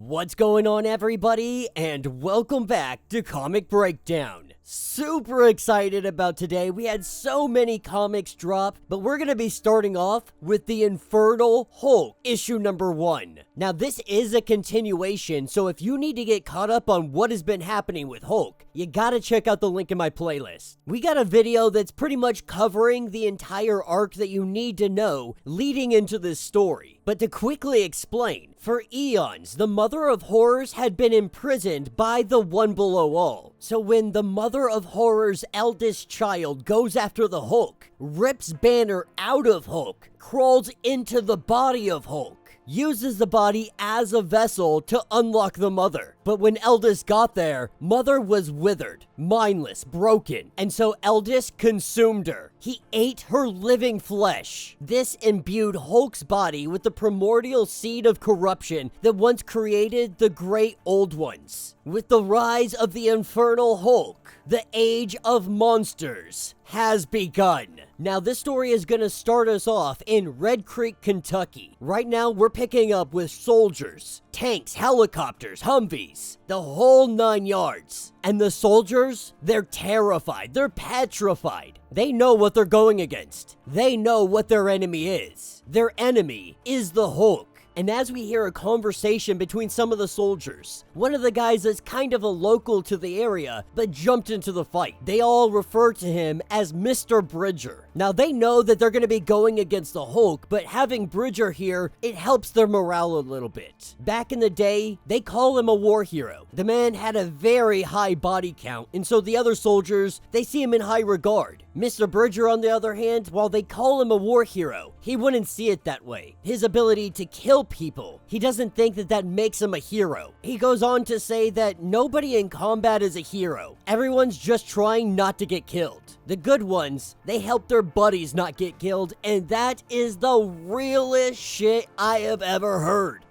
What's going on, everybody, and welcome back to Comic Breakdown. Super excited about today. We had so many comics drop, but we're going to be starting off with the Infernal Hulk, issue number 1. Now, this is a continuation, so if you need to get caught up on what has been happening with Hulk, you gotta check out the link in my playlist. We got a video that's pretty much covering the entire arc that you need to know leading into this story. But to quickly explain, for eons, the Mother of Horrors had been imprisoned by the One Below All. So when the Mother of Horrors' eldest child goes after the Hulk, rips Banner out of Hulk, crawls into the body of Hulk, uses the body as a vessel to unlock the Mother. But when Eldest got there, Mother was withered, mindless, broken, and so Eldest consumed her. He ate her living flesh. This imbued Hulk's body with the primordial seed of corruption that once created the Great Old Ones. With the rise of the Infernal Hulk, the Age of Monsters has begun. Now, this story is going to start us off in Red Creek, Kentucky. Right now, we're picking up with soldiers, tanks, helicopters, Humvees, the whole 9 yards. And the soldiers, they're terrified. They're petrified. They know what they're going against. They know what their enemy is. Their enemy is the Hulk. And as we hear a conversation between some of the soldiers, one of the guys that's kind of a local to the area, but jumped into the fight. They all refer to him as Mr. Bridger. Now, they know that they're going to be going against the Hulk, but having Bridger here, it helps their morale a little bit. Back in the day, they call him a war hero. The man had a very high body count, and so the other soldiers, they see him in high regard. Mr. Bridger, on the other hand, while they call him a war hero, he wouldn't see it that way. His ability to kill people, he doesn't think that that makes him a hero. He goes on to say that nobody in combat is a hero. Everyone's just trying not to get killed. The good ones, they help their buddies not get killed, and that is the realest shit I have ever heard.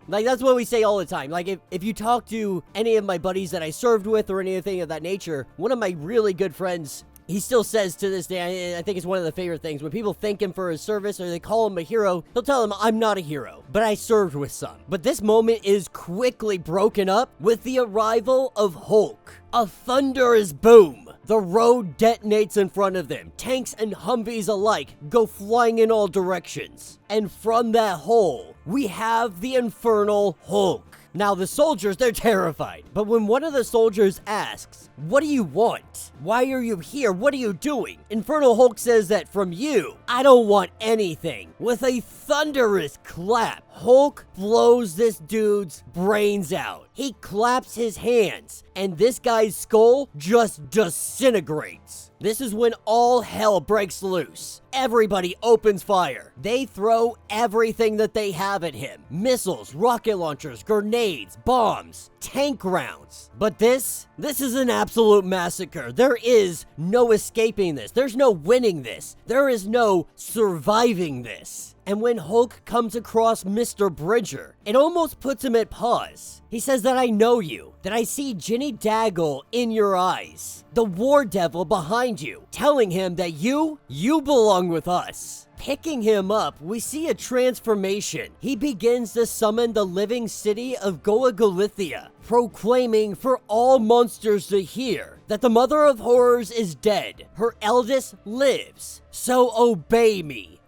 Like, that's what we say all the time. Like, if you talk to any of my buddies that I served with or anything of that nature, one of my really good friends, he still says to this day, I think it's one of the favorite things, when people thank him for his service or they call him a hero, he'll tell them, I'm not a hero, but I served with some. But this moment is quickly broken up with the arrival of Hulk. A thunderous boom. The road detonates in front of them. Tanks and Humvees alike go flying in all directions. And from that hole, we have the Infernal Hulk. Now, the soldiers, they're terrified. But when one of the soldiers asks, what do you want? Why are you here? What are you doing? Infernal Hulk says that from you, I don't want anything. With a thunderous clap, Hulk blows this dude's brains out. He claps his hands, and this guy's skull just disintegrates. This is when all hell breaks loose. Everybody opens fire. They throw everything that they have at him. Missiles, rocket launchers, grenades, bombs, tank rounds. But this is an absolute massacre. There is no escaping this. There's no winning this. There is no surviving this. And when Hulk comes across Mr. Bridger, it almost puts him at pause. He says that I know you, that I see Ginny Daggle in your eyes, the war devil behind you, telling him that you belong with us. Picking him up, we see a transformation. He begins to summon the living city of Goa-Galithia, proclaiming for all monsters to hear that the Mother of Horrors is dead. Her eldest lives. So obey me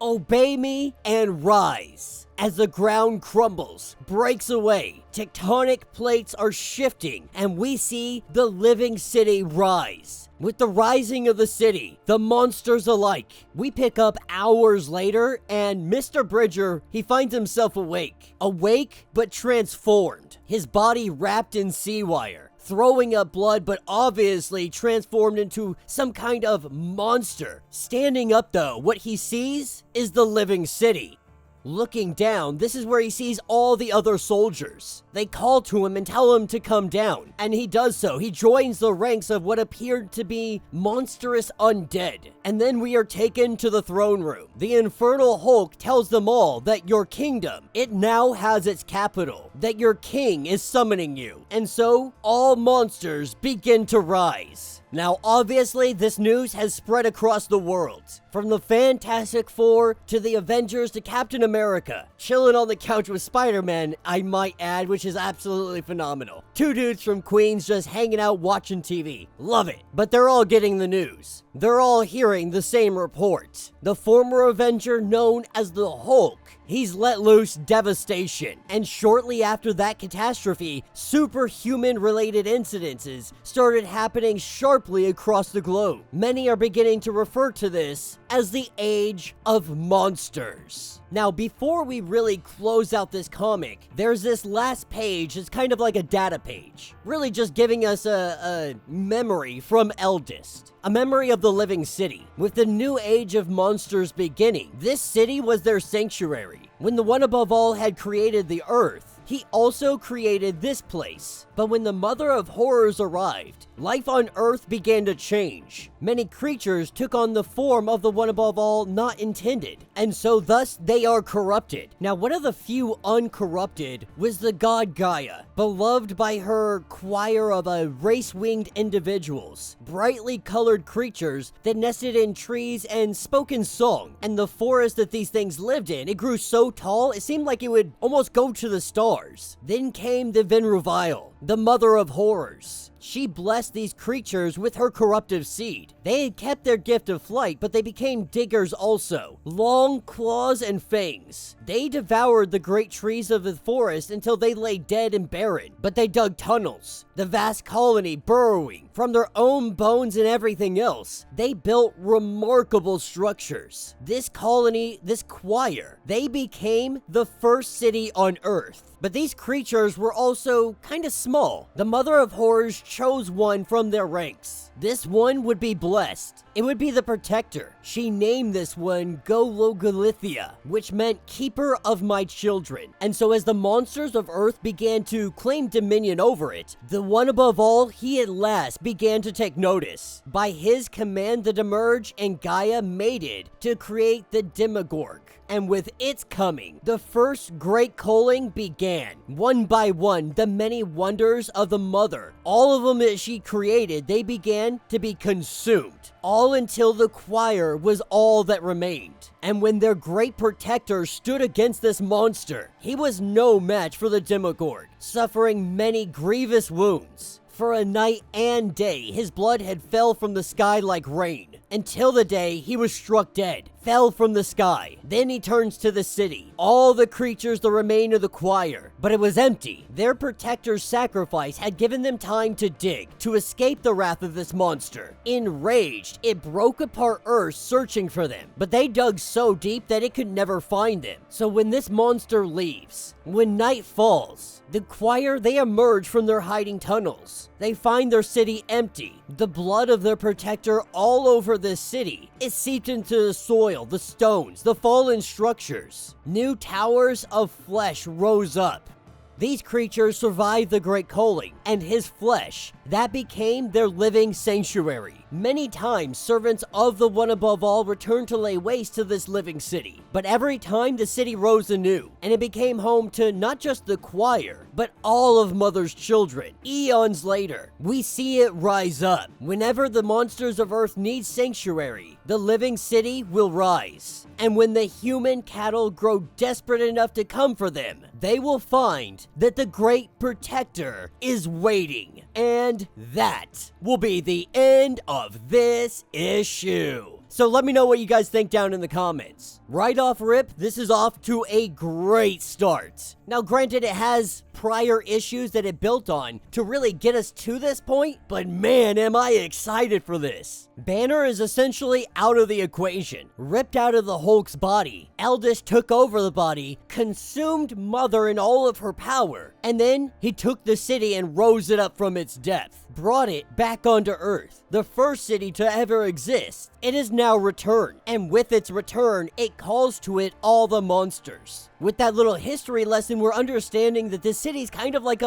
and rise. As the ground crumbles, breaks away, tectonic plates are shifting, and we see the living city rise. With the rising of the city, the monsters alike, we pick up hours later, and Mr. Bridger, he finds himself awake. Awake, but transformed. His body wrapped in sea wire, throwing up blood, but obviously transformed into some kind of monster. Standing up though, what he sees is the living city. Looking down, this is where he sees all the other soldiers. They call to him and tell him to come down, and he does so. He joins the ranks of what appeared to be monstrous undead. And then we are taken to the throne room. The Infernal Hulk tells them all that your kingdom, it now has its capital, that your king is summoning you. And so, all monsters begin to rise. Now, obviously, this news has spread across the world. From the Fantastic Four to the Avengers to Captain America. Chilling on the couch with Spider-Man, I might add, which is absolutely phenomenal. Two dudes from Queens just hanging out watching TV. Love it. But they're all getting the news. They're all hearing the same report. The former Avenger known as the Hulk, he's let loose devastation. And shortly after that catastrophe, superhuman-related incidences started happening sharply across the globe. Many are beginning to refer to this as the Age of Monsters. Now, before we really close out this comic, there's this last page. It's kind of like a data page. Really just giving us a memory from Eldest. A memory of the living city. With the new Age of Monsters beginning, this city was their sanctuary. When the One Above All had created the Earth, he also created this place. But when the Mother of Horrors arrived, life on Earth began to change. Many creatures took on the form of the One Above All not intended, and so thus they are corrupted. Now, one of the few uncorrupted was the god Gaia, beloved by her choir of race-winged individuals, brightly colored creatures that nested in trees and spoke in song. And the forest that these things lived in, it grew so tall, it seemed like it would almost go to the stars. Then came the Venruvile, the Mother of Horrors. She blessed these creatures with her corruptive seed. They had kept their gift of flight, but they became diggers also. Long claws and fangs. They devoured the great trees of the forest until they lay dead and barren. But they dug tunnels. The vast colony burrowing from their own bones and everything else. They built remarkable structures. This colony, this choir, they became the first city on Earth. But these creatures were also kind of small. The Mother of Horrors chose one from their ranks. This one would be blessed. It would be the Protector. She named this one Gologolithia, which meant Keeper of My Children. And so as the monsters of Earth began to claim dominion over it, the One Above All, he at last began to take notice. By his command, the Demerge and Gaia mated to create the Demogorg. And with its coming, the first great culling began. One by one, the many wonders of the Mother, all of them that she created, they began to be consumed. All until the choir was all that remained. And when their great protector stood against this monster, he was no match for the Demogorg, suffering many grievous wounds. For a night and day, his blood had fell from the sky like rain, until the day he was struck dead, fell from the sky. Then he turns to the city, all the creatures that remain of the choir, but it was empty. Their protector's sacrifice had given them time to dig, to escape the wrath of this monster. Enraged, it broke apart Earth searching for them, but they dug so deep that it could never find them. So when this monster leaves, when night falls, the choir, they emerge from their hiding tunnels. They find their city empty. The blood of their protector all over this city. It seeped into the soil, the stones, the fallen structures. New towers of flesh rose up. These creatures survived the great culling, and his flesh, that became their living sanctuary. Many times, servants of the One Above All returned to lay waste to this living city. But every time, the city rose anew, and it became home to not just the choir, but all of Mother's children. Eons later, we see it rise up. Whenever the monsters of Earth need sanctuary, the living city will rise. And when the human cattle grow desperate enough to come for them, they will find that the great protector is waiting. And that will be the end of this issue. So let me know what you guys think down in the comments. Right off rip, this is off to a great start. Now granted, it has prior issues that it built on to really get us to this point, but man, am I excited for this. Banner is essentially out of the equation, ripped out of the Hulk's body. Eldest took over the body, consumed Mother in all of her power, and then he took the city and rose it up from its depth, brought it back onto Earth, the first city to ever exist. It is now returned, and with its return, it calls to it all the monsters. with that little history lesson, we're understanding that this city's kind of like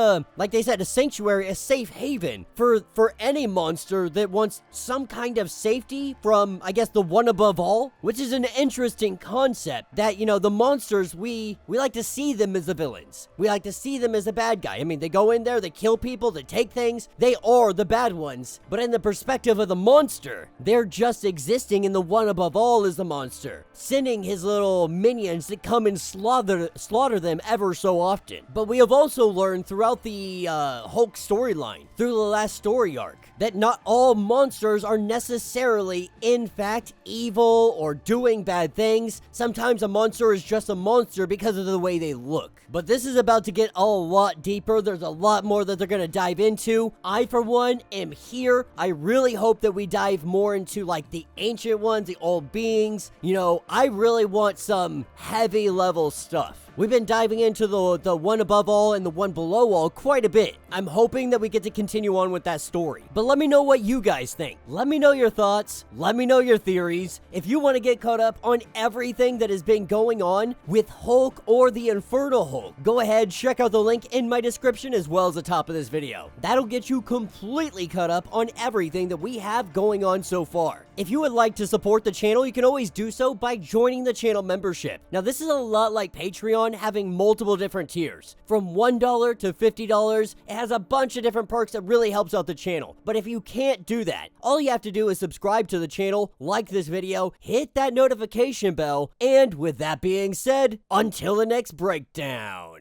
they said, a sanctuary, a safe haven for any monster that wants some kind of safety from, I guess, the one above all, which is an interesting concept that, the monsters, we like to see them as the villains. We like to see them as the bad guy. I mean, they go in there, they kill people, they take things. They are the bad ones. But in the perspective of the monster, they're just existing, and the one above all is the monster, sending his little minions to come and slaughter them ever so often. But we have also learned throughout the Hulk storyline, through the last story arc, that not all monsters are necessarily, in fact, evil or doing bad things. Sometimes a monster is just a monster because of the way they look. But this is about to get a lot deeper. There's a lot more that they're going to dive into. I, for one, am here. I really hope that we dive more into, like, the ancient ones, the old beings. I really want some heavy level stuff. We've been diving into the one above all and the one below all quite a bit. I'm hoping that we get to continue on with that story. But let me know what you guys think. Let me know your thoughts. Let me know your theories. If you want to get caught up on everything that has been going on with Hulk or the Infernal Hulk, go ahead, check out the link in my description as well as the top of this video. That'll get you completely caught up on everything that we have going on so far. If you would like to support the channel, you can always do so by joining the channel membership. Now, this is a lot like Patreon, having multiple different tiers. From $1 to $50, it has a bunch of different perks that really helps out the channel. But if you can't do that, all you have to do is subscribe to the channel, like this video, hit that notification bell, and with that being said, until the next breakdown.